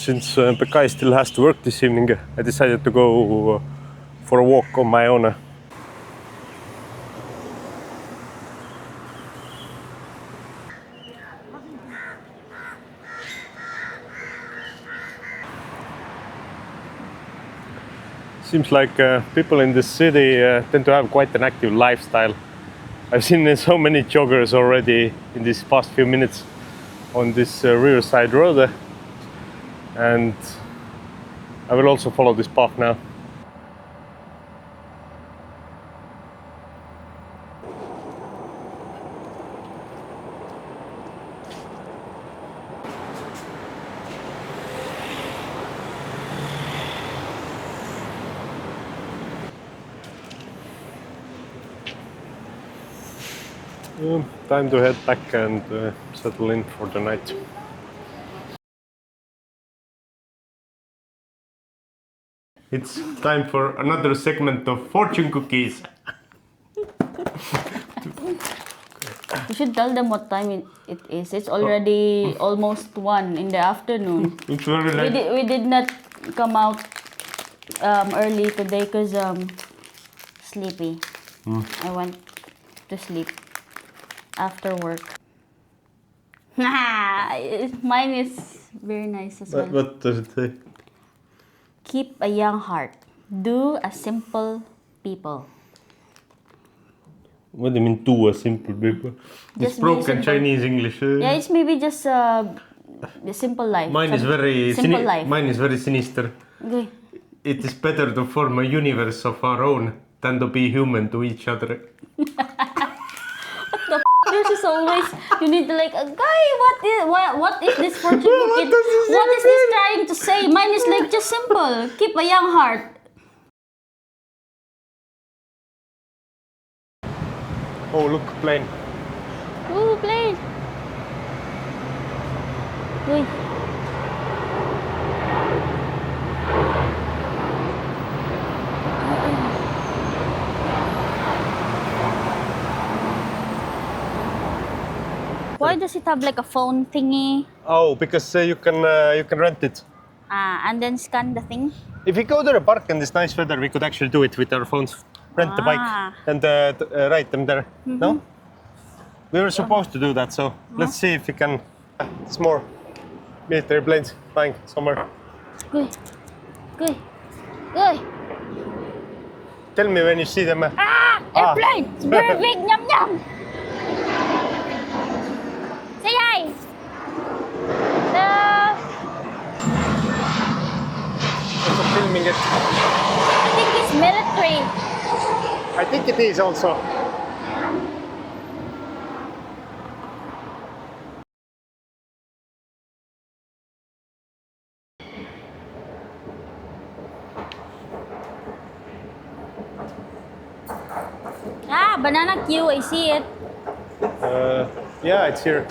Since Bekay still has to work this evening, I decided to go for a walk on my own. Seems like people in this city tend to have quite an active lifestyle. I've seen so many joggers already in these past few minutes on this riverside road, and I will also follow this path now. Time to head back and settle in for the night. It's time for another segment of fortune cookies. You should tell them what time it is. It's already almost 1 in the afternoon. It's very late. We did not come out early today because sleepy. I went to sleep after work. Mine is very nice as well. What does it say? Keep a young heart. Do a simple people. What do you mean, do a simple people? It's Just broken Chinese English. Yeah, it's maybe just the simple life. Mine is very simple life. Mine is very sinister. Okay. It is better to form a universe of our own than to be human to each other. There's just always you need to like guy. What is this fortune cookie? What is this trying to say? Mine is like just simple. Keep a young heart. Oh, look, plane. Ooh, plane. Uy. Why does it have like a phone thingy? Oh, because you can rent it. And then scan the thing? If we go to the park in this nice weather, we could actually do it with our phones. Rent the bike and ride them there. No? We were supposed to do that, so let's see if we can. It's more military planes flying somewhere. Good. Good. Good. Tell me when you see them. Airplane! It's very big! Yum yum! Say hi! Also filming it. I think it's military. I think it is also. Banana queue, I see it. Yeah, it's here.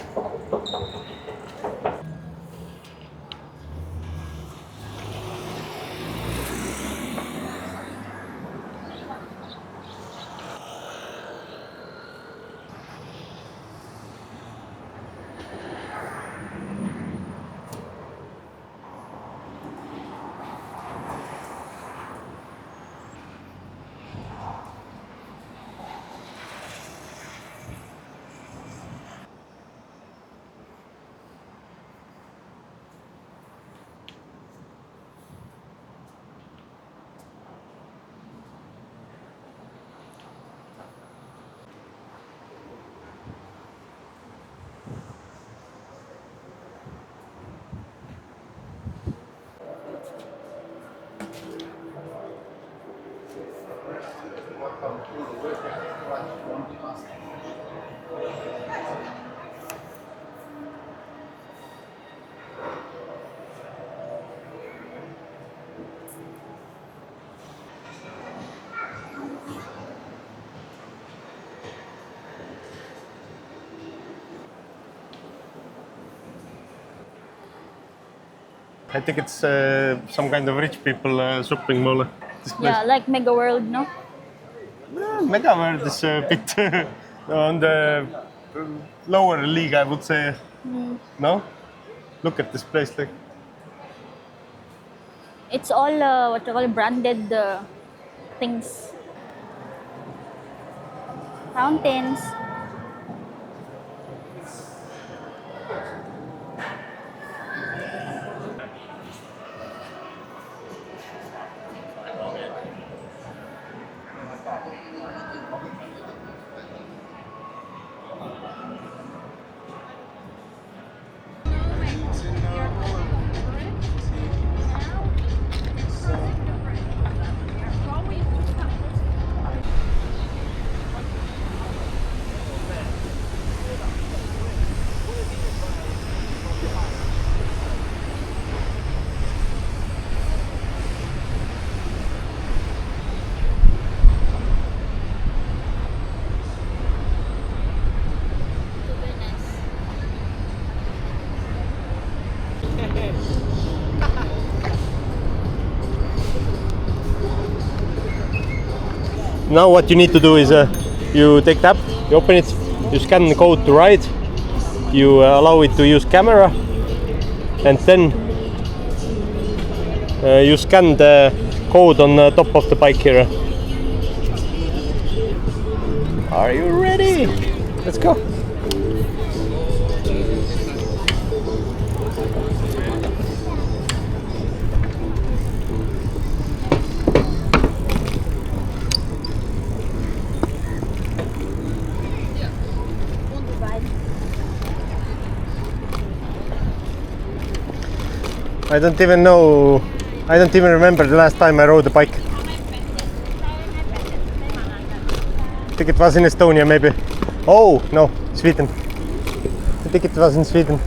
I think it's some kind of rich people shopping mall. Yeah, like Mega World, no? Mega World is a bit on the lower league, I would say. No? Look at this place. Like. It's all what you call branded things. Fountains. Now what you need to do is you take the app, you open it, you scan the code to ride, you allow it to use camera, and then you scan the code on the top of the bike here. Are you ready? Let's go. I don't even remember the last time I rode a bike. I think it was in Estonia maybe. Oh, no, Sweden. I think it was in Sweden.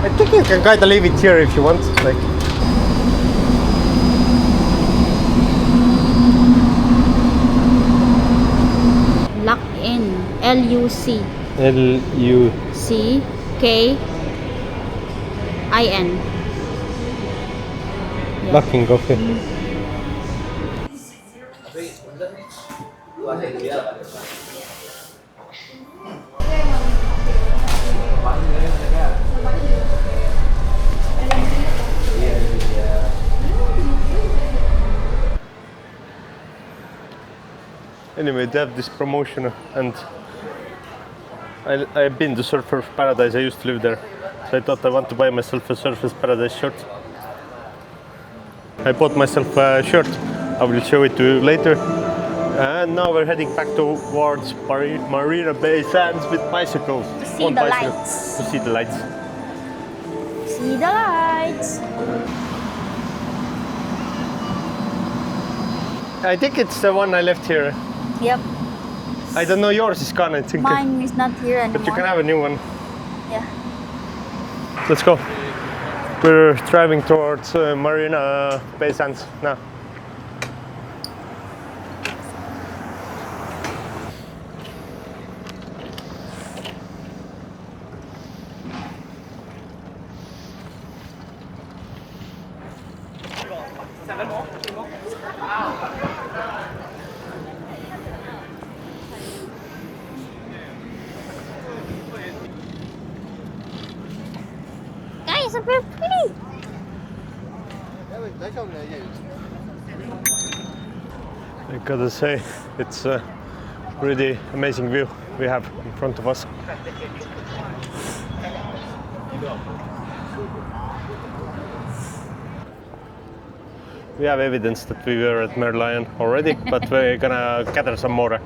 I think you can kind of leave it here if you want. Like. Lock in. L-U-C. C-K-I-N. Locking, okay. Anyway, they have this promotion, and I've been to Surfer Paradise. I used to live there, so I thought I want to buy myself a Surfer Paradise shirt. I bought myself a shirt. I will show it to you later. And now we're heading back towards Marina Bay Sands with bicycles. To see the lights. To see the lights. See the lights. I think it's the one I left here. Yep. I don't know, yours is gone, I think. Mine is not here anymore. But you can have a new one. Yeah. Let's go. We're driving towards Marina Bay Sands now. Guys, I'm very pretty. I gotta say, it's a really amazing view we have in front of us. We have evidence that we were at Merlion already, but we're gonna gather some more.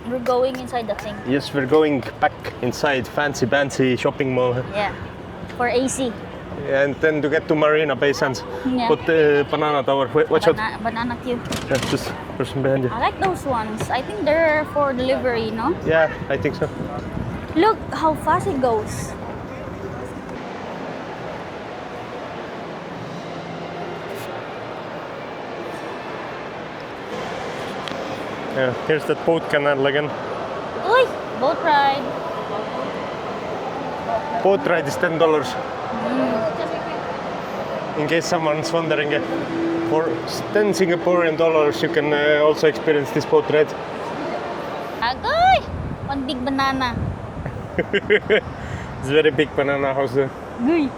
We're going inside the thing. Yes, we're going back inside fancy shopping mall. Yeah. For AC. And then to get to Marina Bay Sands. Yeah. But banana tower. Wait, watch out. Banana cube. That's just person behind you. I like those ones. I think they're for delivery, no? Yeah, I think so. Look how fast it goes. Yeah, here's that boat canal again. Uy! Boat ride. Boat ride is $10. In case someone's wondering, for 10 Singaporean dollars you can also experience this boat ride. Agoy! One big banana. It's a very big banana house there. Uy!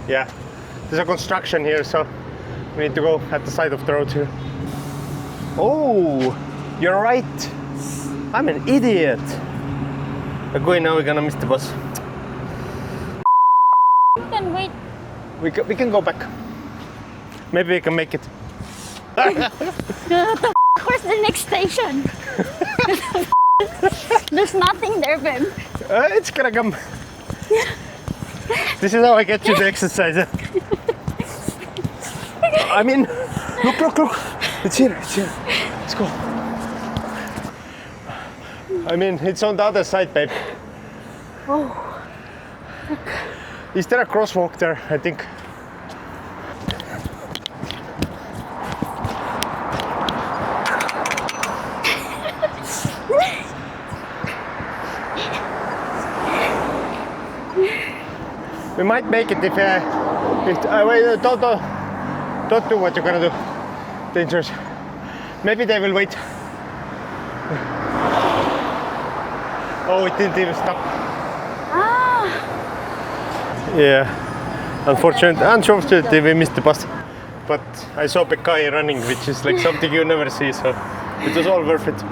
Yeah, there's a construction here, so we need to go at the side of the road here. Oh, you're right. I'm an idiot. Okay, now we're gonna miss the bus. You can wait. We can go back. Maybe we can make it. Where's the next station? There's nothing there, Ben. It's gonna come. This is how I get you to exercise. I mean, look. It's here. Let's go. I mean, it's on the other side, babe. Oh. Is there a crosswalk there? I think. We might make it if wait, don't do what you're gonna do. Dangerous. Maybe they will wait. Oh, it didn't even stop. Ah. Yeah. Unfortunately, we missed the bus. But I saw Bekay running, which is like something you never see, so it was all worth it.